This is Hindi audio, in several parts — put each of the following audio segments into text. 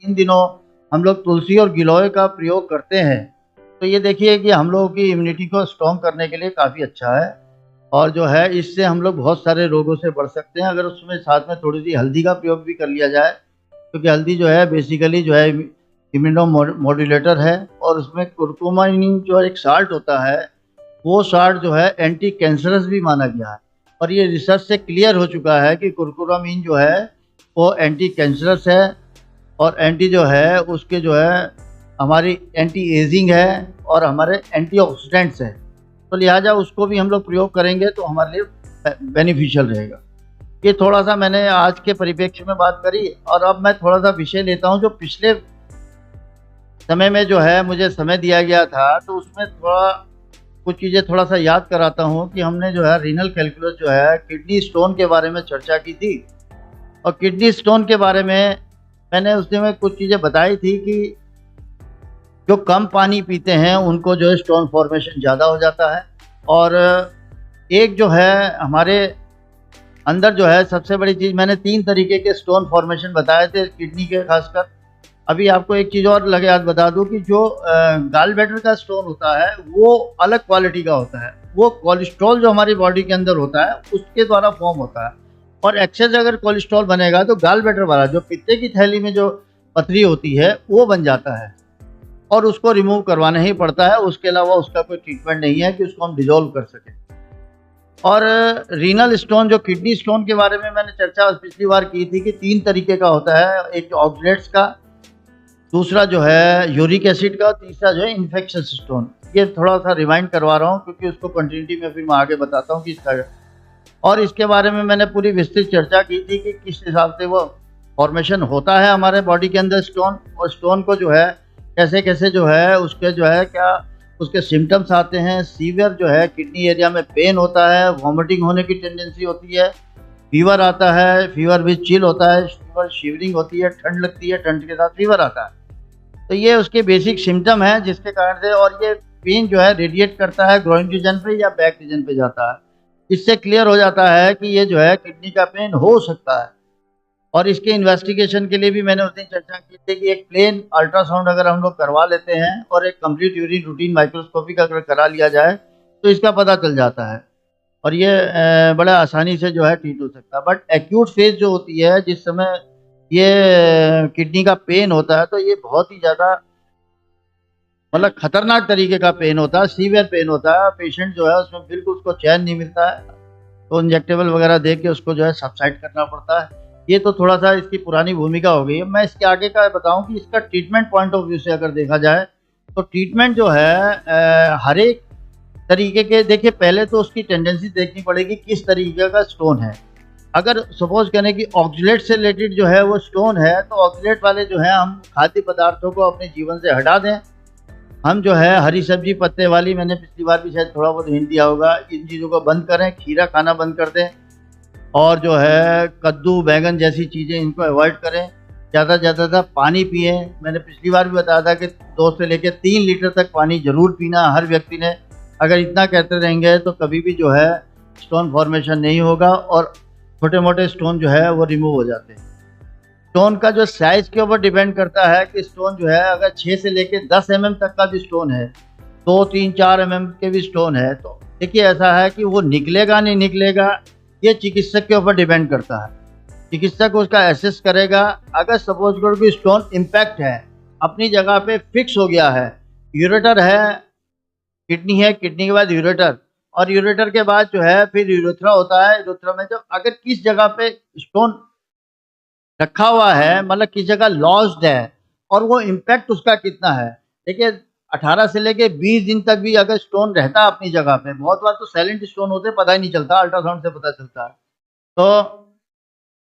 इन दिनों हम लोग तुलसी और गिलोय का प्रयोग करते हैं, तो ये देखिए कि हम लोगों की इम्यूनिटी को स्ट्रॉन्ग करने के लिए काफ़ी अच्छा है। और जो है इससे हम लोग बहुत सारे रोगों से बच सकते हैं, अगर उसमें साथ में थोड़ी-सी हल्दी का प्रयोग भी कर लिया जाए, क्योंकि हल्दी जो है बेसिकली जो है इम्यूनो मॉड्यूलेटर है, और उसमें कुरकुमाइन जो एक साल्ट होता है, वो साल्ट जो है एंटी कैंसरस भी माना गया है। और ये रिसर्च से क्लियर हो चुका है कि कुरकुमाइन जो है वो एंटी कैंसरस है, और एंटी जो है उसके जो है हमारी एंटी एजिंग है, और हमारे एंटीऑक्सीडेंट्स है। तो लिहाजा उसको भी हम लोग प्रयोग करेंगे तो हमारे लिए बेनिफिशियल रहेगा। ये थोड़ा-सा मैंने आज के परिप्रेक्ष्य में बात करी, और अब मैं थोड़ा-सा विषय लेता हूँ जो पिछले समय में जो है मुझे समय दिया गया था, तो उसमें थोड़ा कुछ चीज़ें थोड़ा-सा याद कराता हूँ कि हमने जो है रीनल कैल्कुलस जो है किडनी स्टोन के बारे में चर्चा की थी। और किडनी स्टोन के बारे में मैंने उस दिन में कुछ चीज़ें बताई थी कि जो कम पानी पीते हैं उनको जो है स्टोन फॉर्मेशन ज़्यादा हो जाता है। और एक जो है हमारे अंदर जो है सबसे बड़ी चीज़, मैंने 3 तरीके के स्टोन फॉर्मेशन बताए थे किडनी के खासकर। अभी आपको एक चीज़ और लगे हाथ बता दूँ कि जो गॉल ब्लैडर का स्टोन होता है वो अलग क्वालिटी का होता है। वो कोलेस्ट्रॉल जो हमारी बॉडी के अंदर होता है उसके द्वारा फॉर्म होता है, और एक्सेस अगर कोलेस्ट्रॉल बनेगा तो गॉल ब्लैडर वाला जो पित्ते की थैली में जो पथरी होती है वो बन जाता है, और उसको रिमूव करवाना ही पड़ता है। उसके अलावा उसका कोई ट्रीटमेंट नहीं है कि उसको हम डिज़ोल्व कर सकें। और रीनल स्टोन जो किडनी स्टोन के बारे में मैंने चर्चा पिछली बार की थी कि 3 तरीके का होता है, एक ऑक्सलेट्स का, दूसरा जो है यूरिक एसिड का, तीसरा जो है इन्फेक्शस स्टोन। ये थोड़ा-सा रिमाइंड करवा रहा हूँ क्योंकि उसको कंटिन्यूटी में फिर मैं आगे बताता हूँ कि इसका, और इसके बारे में मैंने पूरी विस्तृत चर्चा की थी कि किस हिसाब से वो फॉर्मेशन होता है हमारे बॉडी के अंदर स्टोन, और स्टोन को जो है कैसे-कैसे जो है उसके जो है क्या उसके सिम्पटम्स आते हैं। सीवियर जो है किडनी एरिया में पेन होता है, वॉमिटिंग होने की टेंडेंसी होती है, फीवर आता है, फीवर विद चिल होता है, फीवर शिवरिंग होती है, ठंड लगती है, ठंड के साथ फीवर आता है। तो ये उसके बेसिक सिम्पटम है जिसके कारण से, और ये पेन जो है रेडिएट करता है ग्रोइन रीजन पे या बैक रीजन पे जाता है। इससे क्लियर हो जाता है कि ये जो है किडनी का पेन हो सकता है। और इसके इन्वेस्टिगेशन के लिए भी मैंने उस दिन चर्चा की थी कि एक प्लेन अल्ट्रासाउंड अगर हम लोग करवा लेते हैं और एक कंप्लीट यूरिन रूटीन माइक्रोस्कोपिक अगर करा लिया जाए तो इसका पता चल जाता है, और ये बड़ा आसानी से जो है ट्रीट हो सकता है। बट एक्यूट फेज जो होती है जिस समय ये किडनी का पेन होता है, तो ये बहुत ही ज़्यादा मतलब खतरनाक तरीके का पेन होता है, सीवियर पेन होता है। पेशेंट जो है उसमें बिल्कुल उसको चैन नहीं मिलता है, तो इंजेक्टेबल वगैरह दे के उसको जो है सबसाइड करना पड़ता है। ये तो थोड़ा-सा इसकी पुरानी भूमिका हो गई है। मैं इसके आगे का बताऊँ कि इसका ट्रीटमेंट पॉइंट ऑफ व्यू से अगर देखा जाए, तो ट्रीटमेंट जो है हर एक तरीके के, देखिए पहले तो उसकी टेंडेंसी देखनी पड़ेगी किस तरीके का स्टोन है। अगर सपोज़ करें कि ऑक्सलेट से रिलेटेड जो है वो स्टोन है, तो ऑक्सलेट वाले जो है हम खाद्य पदार्थों को अपने जीवन से हटा दें। हम जो है हरी सब्जी पत्ते वाली, मैंने पिछली बार भी शायद थोड़ा बहुत हिंट दिया होगा, इन चीज़ों को बंद करें, खीरा खाना बंद कर दें, और जो है कद्दू, बैंगन जैसी चीज़ें इनको अवॉइड करें। ज़्यादा से ज़्यादा पानी पिएँ। मैंने पिछली बार भी बताया था कि 2 से लेके 3 लीटर तक पानी ज़रूर पीना हर व्यक्ति ने। अगर इतना करते रहेंगे तो कभी भी जो है स्टोन फॉर्मेशन नहीं होगा, और छोटे-मोटे स्टोन जो है वो रिमूव हो जाते हैं। स्टोन का जो साइज़ के ऊपर डिपेंड करता है कि स्टोन जो है अगर 6 से लेके 10 एमएम तक का भी स्टोन है, 2, 3, 4 एमएम के भी स्टोन है, तो देखिए ऐसा है कि वो निकलेगा नहीं निकलेगा, ये चिकित्सक के ऊपर डिपेंड करता है। चिकित्सक उसका असेस करेगा। अगर सपोज़ करो कि स्टोन इम्पैक्ट है, अपनी जगह पे फिक्स हो गया है, यूरेटर है, किडनी है, किडनी के बाद यूरेटर, और यूरेटर के बाद जो है फिर यूरेथ्रा होता है। यूरेथ्रा में जब अगर किस जगह पे स्टोन रखा हुआ है, मतलब किस जगह लॉज्ड है, और वो इम्पैक्ट उसका कितना है। देखिए 18 से लेके 20 दिन तक भी अगर स्टोन रहता है अपनी जगह पे, बहुत बार तो साइलेंट स्टोन होते हैं, पता ही नहीं चलता, अल्ट्रासाउंड से पता चलता है। तो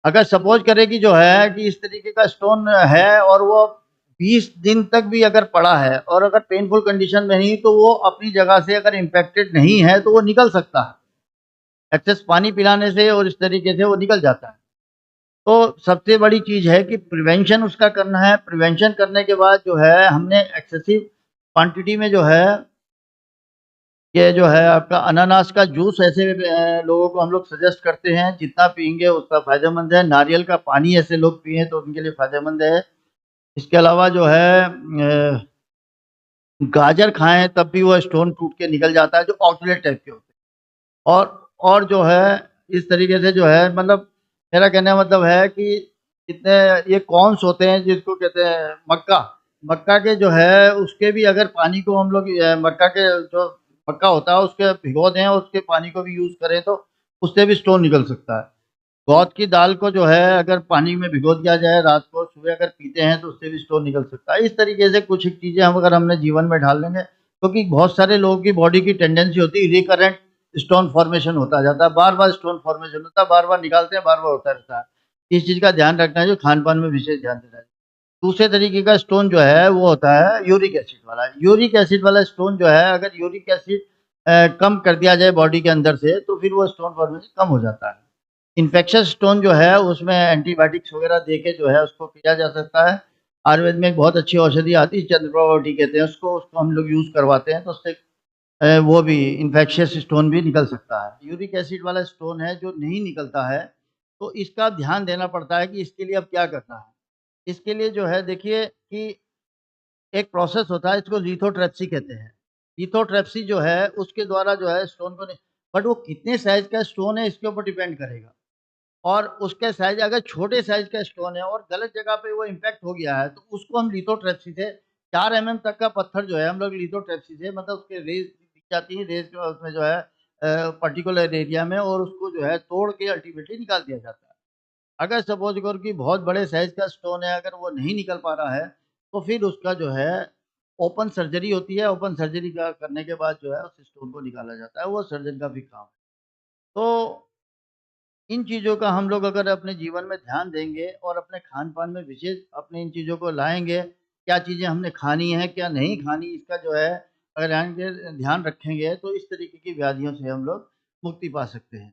अगर सपोज़ करें कि जो है कि इस तरीके का स्टोन है और वो 20 दिन तक भी अगर पड़ा है, और अगर पेनफुल कंडीशन में नहीं, तो वो अपनी जगह से अगर इम्पैक्टेड नहीं है तो वो निकल सकता है। एक्सेस पानी पिलाने से और इस तरीके से वो निकल जाता है। तो सबसे बड़ी चीज़ है कि प्रिवेंशन उसका करना है। प्रिवेंशन करने के बाद जो है हमने एक्सेसिव क्वांटिटी में जो है ये जो है आपका अनानास का जूस ऐसे लोगों को हम लोग सजेस्ट करते हैं, जितना पिएँगे उतना फ़ायदेमंद है। नारियल का पानी ऐसे लोग पिएँ तो उनके लिए फ़ायदेमंद है। इसके अलावा जो है गाजर खाएँ तब भी वो स्टोन टूट के निकल जाता है, जो ऑक्सलेट टाइप के होते हैं। और जो है इस तरीके से जो है मतलब मेरा कहने का मतलब है कि जितने ये कॉर्न्स होते हैं जिसको कहते हैं मक्का, मक्का के जो है उसके भी अगर पानी को हम लोग मक्का के जो मक्का होता है उसके भिगो दें और उसके पानी को भी यूज़ करें तो उससे भी स्टोन निकल सकता है। उड़द की दाल को जो है अगर पानी में भिगो दिया जाए रात को, सुबह अगर पीते हैं तो उससे भी स्टोन निकल सकता है। इस तरीके से कुछ चीज़ें हम अगर हमने जीवन में ढाल लेंगे क्योंकि बहुत सारे लोगों की बॉडी की टेंडेंसी होती है रिकरेंट स्टोन फॉर्मेशन होता जाता है, बार-बार स्टोन फॉर्मेशन होता है, बार-बार निकालते हैं, बार-बार होता रहता है। इस चीज़ का ध्यान रखना है जो खान-पान में विशेष ध्यान देना है। दूसरे तरीके का स्टोन जो है वो होता है यूरिक एसिड वाला। यूरिक एसिड वाला स्टोन जो है अगर यूरिक एसिड कम कर दिया जाए बॉडी के अंदर से तो फिर वो स्टोन फॉर्मेशन कम हो जाता है। इन्फेक्शस स्टोन जो है उसमें एंटीबायोटिक्स वगैरह दे के जो है उसको किया जा सकता है। आयुर्वेद में एक बहुत अच्छी औषधि आती है चंद्रप्रभावती कहते हैं उसको हम लोग यूज़ करवाते हैं तो उससे वो भी इन्फेक्शियस स्टोन भी निकल सकता है। यूरिक एसिड वाला स्टोन है जो नहीं निकलता है, तो इसका ध्यान देना पड़ता है कि इसके लिए अब क्या करना है। इसके लिए जो है देखिए कि एक प्रोसेस होता है इसको लिथोट्रिप्सी कहते हैं। लिथोट्रिप्सी जो है उसके द्वारा जो है स्टोन को बट वो कितने साइज़ का स्टोन है इसके ऊपर डिपेंड करेगा। और उसके साइज़ अगर छोटे साइज़ का स्टोन है और गलत जगह पे वो इम्पैक्ट हो गया है, तो उसको हम लिथोट्रिप्सी से 4 एमएम तक का पत्थर जो है हम लोग लिथोट्रिप्सी से मतलब उसके रेज़ दी जाती है, रेज़ जो है उसमें जो है पर्टिकुलर एरिया में और उसको जो है तोड़ के अल्टीमेटली निकाल दिया जाता है। अगर सपोज़ करो कि बहुत बड़े साइज़ का स्टोन है, अगर वो नहीं निकल पा रहा है, तो फिर उसका जो है ओपन सर्जरी होती है, ओपन सर्जरी का करने के बाद जो है उस स्टोन को निकाला जाता है, वो सर्जन का भी काम है। तो इन चीज़ों का हम लोग अगर अपने जीवन में ध्यान देंगे और अपने खान-पान में विशेष अपने इन चीज़ों को लाएँगे, क्या चीज़ें हमने खानी है, क्या नहीं खानी, इसका जो है अगर ध्यान रखेंगे, तो इस तरीके की व्याधियों से हम लोग मुक्ति पा सकते हैं।